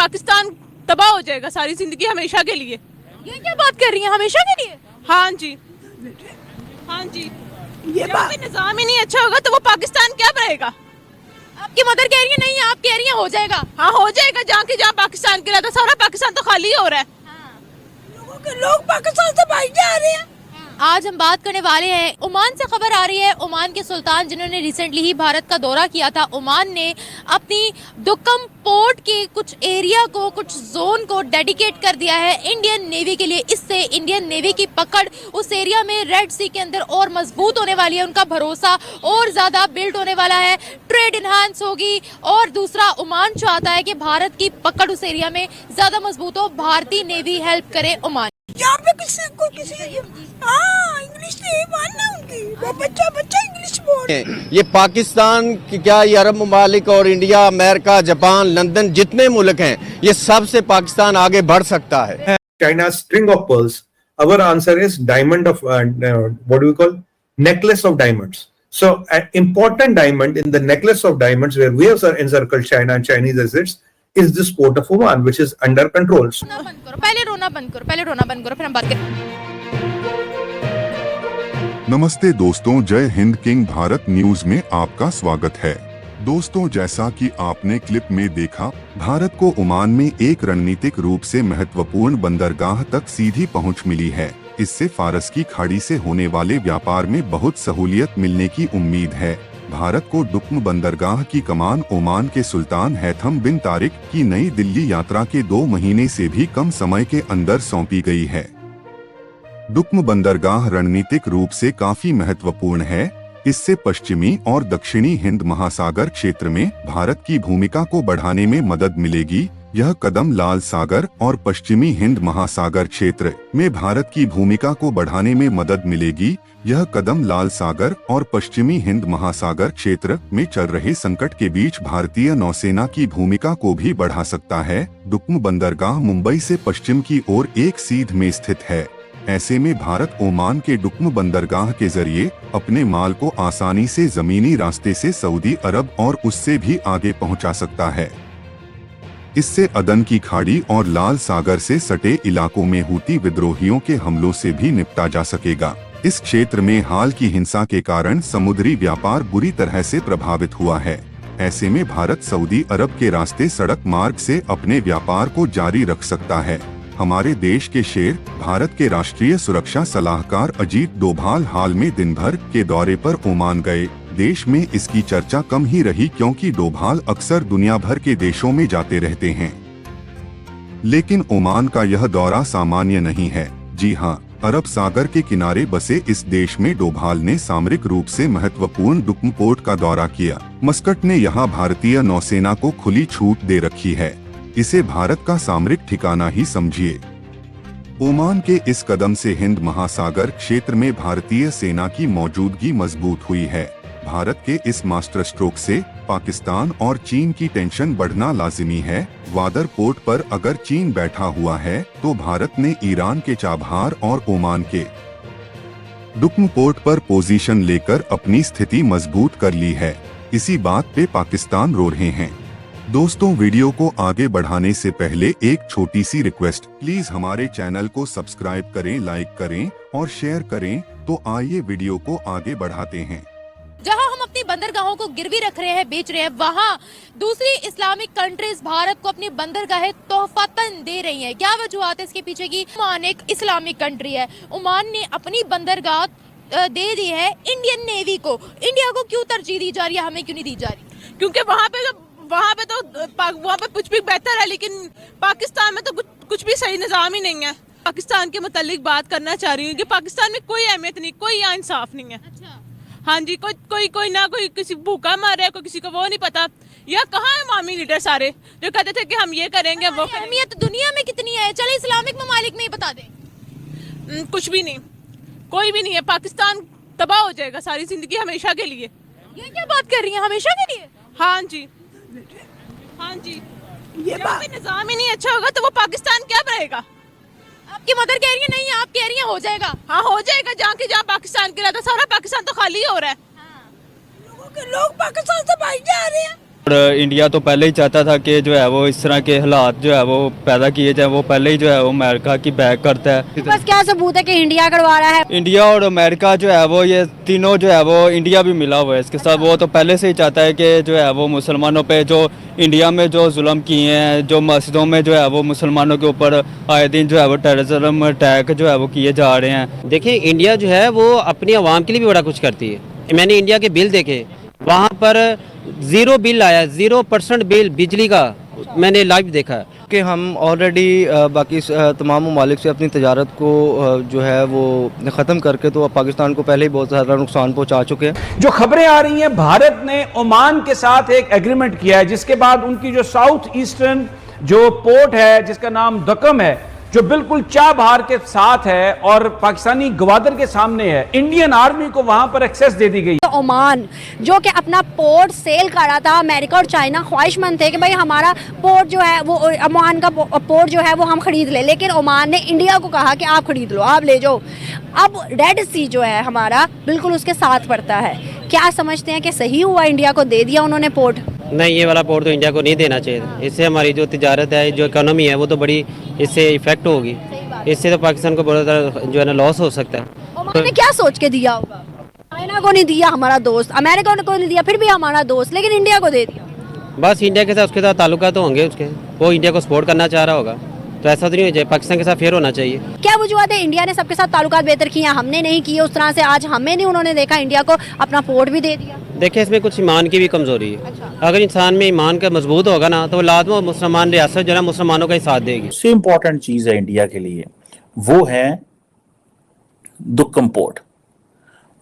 पाकिस्तान तबाह हो जाएगा सारी जिंदगी हमेशा के लिए। ये क्या बात कर रही हैं, हमेशा के लिए? हाँ जी, हाँ जी। ये कोई निजाम ही नहीं अच्छा होगा तो वो पाकिस्तान क्या बनेगा? आपकी मदर कह रही है नहीं, आप कह रही हैं हो जाएगा। हाँ हो जाएगा, जहाँ पाकिस्तान के रहता सारा पाकिस्तान तो खाली हो रहा है। लोग पाकिस्तान से भाग जा रहे हैं। आज हम बात करने वाले हैं, ओमान से खबर आ रही है। ओमान के सुल्तान जिन्होंने रिसेंटली ही भारत का दौरा किया था, ओमान ने अपनी दुक्कम पोर्ट के कुछ एरिया को, कुछ जोन को डेडिकेट कर दिया है इंडियन नेवी के लिए। इससे इंडियन नेवी की पकड़ उस एरिया में रेड सी के अंदर और मजबूत होने वाली है, उनका भरोसा और ज्यादा बिल्ड होने वाला है, ट्रेड इनहांस होगी। और दूसरा, ओमान चाहता है कि भारत की पकड़ उस एरिया में ज्यादा मजबूत हो, भारतीय नेवी हेल्प करे ओमान। यहाँ पे किसी इंग्लिश नहीं मानना उनकी, वो बच्चा इंग्लिश बोल। ये पाकिस्तान की क्या, ये अरब ममालिक और इंडिया, अमेरिका, जापान, लंदन, जितने मुल्क हैं, ये सब से पाकिस्तान आगे बढ़ सकता है। China's string of pearls. Our answer is diamond of what do we call necklace of diamonds. So an important diamond in the necklace of diamonds where we have encircled China and Chinese assets is this port of Oman, which is under control. पहले रोना बंद करो, फिर हम बात करें। नमस्ते दोस्तों, जय हिंद किंग भारत न्यूज में आपका स्वागत है। दोस्तों, जैसा कि आपने क्लिप में देखा, भारत को ओमान में एक रणनीतिक रूप से महत्वपूर्ण बंदरगाह तक सीधी पहुंच मिली है। इससे फारस की खाड़ी से होने वाले व्यापार में बहुत सहूलियत मिलने की उम्मीद है। भारत को दुक्म बंदरगाह की कमान ओमान के सुल्तान हैथम बिन तारिक की नई दिल्ली यात्रा के 2 महीने से भी कम समय के अंदर सौंपी गई है। दुक्म बंदरगाह रणनीतिक रूप से काफी महत्वपूर्ण है। इससे पश्चिमी और दक्षिणी हिंद महासागर क्षेत्र में भारत की भूमिका को बढ़ाने में मदद मिलेगी। यह कदम लाल सागर और पश्चिमी हिंद महासागर क्षेत्र में भारत की भूमिका को बढ़ाने में मदद मिलेगी। यह कदम लाल सागर और पश्चिमी हिंद महासागर क्षेत्र में चल रहे संकट के बीच भारतीय नौसेना की भूमिका को भी बढ़ा सकता है। दुक्म बंदरगाह मुंबई से पश्चिम की ओर एक सीध में स्थित है। ऐसे में भारत ओमान के दुक्म बंदरगाह के जरिए अपने माल को आसानी से जमीनी रास्ते से सऊदी अरब और उससे भी आगे पहुंचा सकता है। इससे अदन की खाड़ी और लाल सागर से सटे इलाकों में हूती विद्रोहियों के हमलों से भी निपटा जा सकेगा। इस क्षेत्र में हाल की हिंसा के कारण समुद्री व्यापार बुरी तरह से प्रभावित हुआ है। ऐसे में भारत सऊदी अरब के रास्ते सड़क मार्ग से अपने व्यापार को जारी रख सकता है। हमारे देश के शेर, भारत के राष्ट्रीय सुरक्षा सलाहकार अजीत डोभाल हाल में दिन भर के दौरे पर ओमान गए। देश में इसकी चर्चा कम ही रही क्योंकि डोभाल अक्सर दुनिया भर के देशों में जाते रहते हैं। लेकिन ओमान का यह दौरा सामान्य नहीं है। जी हाँ, अरब सागर के किनारे बसे इस देश में डोभाल ने सामरिक रूप से महत्वपूर्ण दुक्म पोर्ट का दौरा किया। मस्कट ने यहाँ भारतीय नौसेना को खुली छूट दे रखी है। इसे भारत का सामरिक ठिकाना ही समझिए। ओमान के इस कदम से हिंद महासागर क्षेत्र में भारतीय सेना की मौजूदगी मजबूत हुई है। भारत के इस मास्टर स्ट्रोक से पाकिस्तान और चीन की टेंशन बढ़ना लाजिमी है। वादर पोर्ट पर अगर चीन बैठा हुआ है तो भारत ने ईरान के चाबहार और ओमान के दुक्म पोर्ट पर पोजीशन लेकर अपनी स्थिति मजबूत कर ली है। इसी बात पे पाकिस्तान रो रहे हैं। दोस्तों, वीडियो को आगे बढ़ाने से पहले एक छोटी सी रिक्वेस्ट, प्लीज हमारे चैनल को सब्सक्राइब करें, लाइक करें और शेयर करें। तो आइए वीडियो को आगे बढ़ाते हैं। जहां हम अपनी बंदरगाहों को गिरवी रख रहे हैं, बेच रहे हैं, वहां दूसरी इस्लामिक कंट्रीज भारत को अपनी बंदरगाहें तोहफतन दे रही हैं। क्या वजूहत है इसके पीछे की? ओमान एक इस्लामिक कंट्री है। ओमान ने अपनी बंदरगाह दे दी है इंडियन नेवी को। इंडिया को क्यों तरजीह दी जा रही है, हमें क्यों नहीं दी जा रही? क्योंकि वहाँ पे कुछ भी बेहतर है, लेकिन पाकिस्तान में तो कुछ भी सही निजाम ही नहीं है। पाकिस्तान के मुतालिक बात करना चाह रही हूँ कि पाकिस्तान में कोई अहमियत नहीं, कोई यहाँ इंसाफ नहीं है। अच्छा। हाँ जी, कोई ना कोई किसी भूखा मार रहा है, कोई किसी को वो नहीं पता। या कहाँ है मामी लीडर सारे जो कहते थे कि हम ये करेंगे वो करेंगे। अहमियत दुनिया में कितनी है? चले इस्लामिक ममालिक में ही बता दें। कुछ भी नहीं, कोई भी नहीं है। पाकिस्तान तबाह हो जाएगा सारी जिंदगी हमेशा के लिए। ये क्या बात कर रही हैं, हमेशा के लिए? हाँ जी, हाँ जी। ये कोई निजाम ही नहीं अच्छा होगा तो वो पाकिस्तान क्या बनेगा? आपकी मदर कह रही है नहीं, आप कह रही हैं हो जाएगा। हाँ हो जाएगा, जहाँ पाकिस्तान के रहता सारा पाकिस्तान तो खाली हो रहा है। हाँ। लोग पाकिस्तान से भाग जा रहे हैं। और इंडिया तो पहले ही चाहता था कि जो है वो इस तरह के हालात जो है वो पैदा किए जाए, वो पहले ही जो है वो अमेरिका की बैक करता है। बस क्या सबूत है कि इंडिया करवा रहा है? इंडिया और अमेरिका जो है वो ये तीनों जो है वो इंडिया भी मिला हुआ है इसके साथ। वो तो पहले से ही चाहता है कि जो है वो मुसलमानों पे जो इंडिया में जो जुल्म किए हैं, जो मस्जिदों में जो है वो मुसलमानों के ऊपर आए दिन जो है वो टेररिज्म अटैक जो है वो किए जा रहे हैं। देखिए, इंडिया जो है वो अपनी आवाम के लिए भी बड़ा कुछ करती है। मैंने इंडिया के बिल देखे, वहाँ पर 0 बिल आया, 0% बिल बिजली का मैंने लाइव देखा है। कि हम ऑलरेडी बाकी तमाम ममालिक से अपनी तजारत को जो है वो ख़त्म करके तो पाकिस्तान को पहले ही बहुत ज़्यादा नुकसान पहुंचा चुके हैं। जो खबरें आ रही हैं, भारत ने ओमान के साथ एक एग्रीमेंट किया है, जिसके बाद उनकी जो साउथ ईस्टर्न जो पोर्ट है जिसका नाम दक्कम है, जो बिल्कुल चाबहार के साथ है और पाकिस्तानी गवादर के सामने है, इंडियन आर्मी को वहां पर एक्सेस दे दी गई। ओमान जो कि अपना पोर्ट सेल कर रहा था, अमेरिका और चाइना ख्वाहिशमंद थे कि भाई हमारा पोर्ट जो है वो ओमान का पोर्ट जो है वो हम खरीद ले, लेकिन ओमान ने इंडिया को कहा कि आप खरीद लो, आप ले जाओ। अब रेड सी जो है हमारा बिल्कुल उसके साथ पड़ता है। क्या समझते हैं कि सही हुआ, इंडिया को दे दिया उन्होंने पोर्ट? नहीं, ये वाला पोर्ट तो इंडिया को नहीं देना चाहिए। इससे हमारी जो तिजारत है, जो इकोनॉमी है, वो तो बड़ी इससे इफेक्ट होगी। इससे तो पाकिस्तान को बहुत ज़्यादा जो है ना लॉस हो सकता है। ओमान ने क्या सोच के दिया होगा? चाइना को नहीं दिया हमारा दोस्त, अमेरिका को नहीं दिया फिर भी हमारा दोस्त, लेकिन इंडिया को दे दिया। बस इंडिया के साथ उसके साथ ताल्लुकात तो होंगे उसके, वो इंडिया को सपोर्ट करना चाह रहा होगा, तो ऐसा तो नहीं हो जाए। पाकिस्तान के साथ फेयर होना चाहिए। क्या वजूहत है इंडिया ने सबके साथ ताल्लुकात बेहतर किया, हमने नहीं किए उस तरह से? आज हमें नहीं उन्होंने देखा, इंडिया को अपना पोर्ट भी दे दिया। देखिए, इसमें कुछ ईमान की भी कमजोरी है। अच्छा। अगर इंसान में ईमान का मजबूत होगा ना, तो लाजमी मुसलमान रियासत जो है ना मुसलमानों का ही साथ देगी। सबसे इम्पोर्टेंट चीज है इंडिया के लिए, वो है दुक्कम पोर्ट।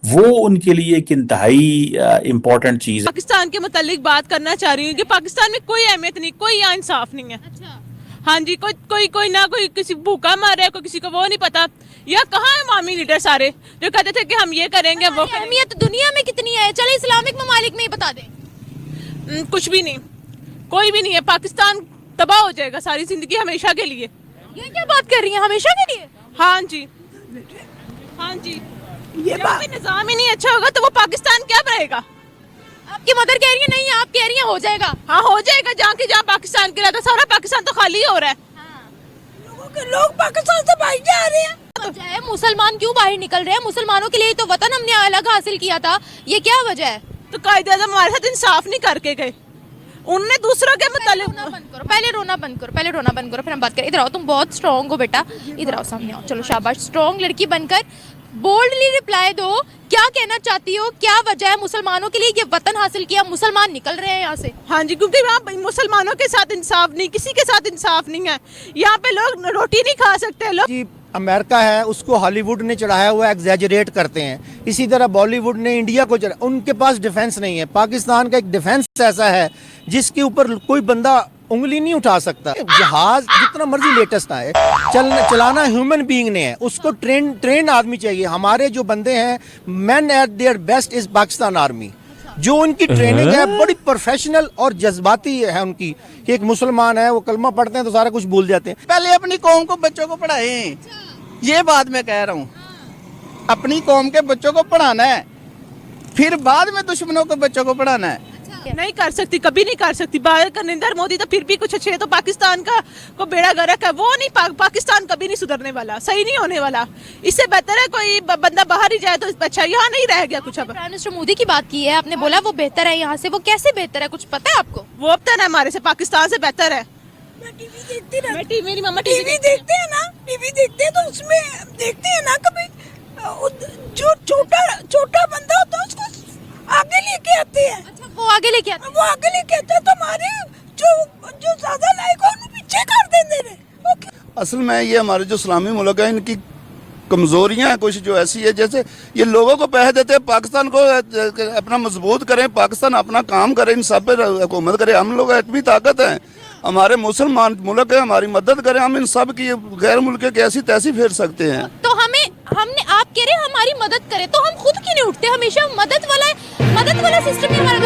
वो उनके लिए एक इंतहाई इम्पोर्टेंट चीज है। पाकिस्तान के मुतालिक बात करना चाह रही हूँ कि पाकिस्तान में कोई अहमियत नहीं, कोई यहाँ इंसाफ नहीं है। हाँ जी, कोई ना कोई किसी भूखा मार रहा है, कोई किसी को वो नहीं पता। या कहाँ है मामी लीडर सारे जो कहते थे कि हम ये करेंगे वो करेंगे? अहमियत दुनिया में कितनी है? चले इस्लामिक ममालिक में ही बता दें। कुछ भी नहीं, कोई भी नहीं है। पाकिस्तान तबाह हो जाएगा सारी जिंदगी, हमेशा के लिए। ये क्या बात कर रही हैं, हमेशा के लिए? हाँ जी, हाँ जी। ये बात निजाम ही नहीं अच्छा होगा तो वो पाकिस्तान क्या रहेगा? आपकी मदर कह रही है नहीं, आप कह रही हैं हो जाएगा। हाँ, हो जाएगा। जहाँ पाकिस्तान के रहता, सारा पाकिस्तान तो खाली हो रहा है। लोग पाकिस्तान से बाहर जा रहे हैं। वजह है मुसलमान क्यों बाहर निकल रहे हैं? मुसलमानों के लिए तो वतन हमने अलग हासिल किया था, ये क्या वजह है? तो कायदे-आज़म हमारे साथ इंसाफ नहीं करके गए, उनने दूसरों के मुतालिक। पहले रोना बंद करो, फिर हम बात करें। इधर आओ, तुम बहुत स्ट्रॉन्ग हो बेटा, इधर आओ, सामने आओ। चलो शाबाश, स्ट्रॉन्ग लड़की बनकर बोल्डली रिप्लाई दो। क्या कहना चाहती हो, क्या वजह है मुसलमानों के लिए ये वतन हासिल किया, मुसलमान निकल रहे हैं यहाँ से? हाँ जी, क्योंकि वहाँ मुसलमानों के साथ इंसाफ नहीं, किसी के साथ इंसाफ नहीं है। यहाँ पे लोग रोटी नहीं खा सकते। लोग अमेरिका है उसको हॉलीवुड ने चढ़ाया हुआ एग्जैजरेट करते हैं, इसी तरह बॉलीवुड ने इंडिया को चढ़ा। उनके पास डिफेंस नहीं है। पाकिस्तान का एक डिफेंस ऐसा है जिसके ऊपर कोई बंदा उंगली नहीं उठा सकता। जहाज जितना मर्जी लेटेस्ट आए, चलाना ह्यूमन बीइंग ने है, उसको ट्रेन आदमी चाहिए। हमारे जो बंदे हैं man eight their best is Pakistan army. जो उनकी ट्रेनिंग है बड़ी प्रोफेशनल और जज्बाती है उनकी, कि एक मुसलमान है वो कलमा पढ़ते हैं तो सारा कुछ भूल जाते हैं। पहले अपनी कौम को बच्चों को पढ़ाएं, ये बात मैं कह रहा हूँ। अपनी कौम के बच्चों को पढ़ाना है, फिर बाद में दुश्मनों के बच्चों को पढ़ाना है। नहीं कर सकती, कभी नहीं कर सकती। भारत का नरेंद्र मोदी तो फिर भी कुछ अच्छे है, तो पाकिस्तान का को बेड़ा गर्क है। वो नहीं, पाकिस्तान कभी नहीं सुधरने वाला, सही नहीं होने वाला। इससे बेहतर है कोई बंदा बाहर ही जाए तो अच्छा, यहाँ नहीं रह गया कुछ। अब प्राइम मिनिस्टर मोदी की बात की है आपने, बोला वो बेहतर है यहाँ से, वो कैसे बेहतर है, कुछ पता है आपको? वो बेहतर है हमारे से, पाकिस्तान से बेहतर है। मेरी मम्मा टीवी देखते हैं ना, टीवी देखते हैं तो उसमें देखते हैं ना, कभी जो छोटा बंदा होता है उसको आगे लेके आते हैं। अच्छा, वो आगे लेके आते हैं? वो आगे लेके आते हैं तो हमारे जो ज्यादा लायक है उन्हें पीछे कर देते हैं। असल में ये हमारे जो इस्लामी मुल्क है, इनकी कमजोरियां हैं कुछ जो ऐसी है, जैसे ये लोगों को पैसे देते हैं, पाकिस्तान को अपना मजबूत करें, पाकिस्तान अपना काम करे, इन सब पे हुकूमत करे। हम लोग इतनी ताकत है, हमारे मुसलमान मुल्क है, हमारी मदद करें, हम इन सब की गैर मुल्क के ऐसी तैसी फेर सकते हैं। तो हमने आप कह रहे हैं हमारी मदद करें, तो हम खुद क्यों नहीं उठते? हमेशा मदद वाला सिस्टम ही हमारा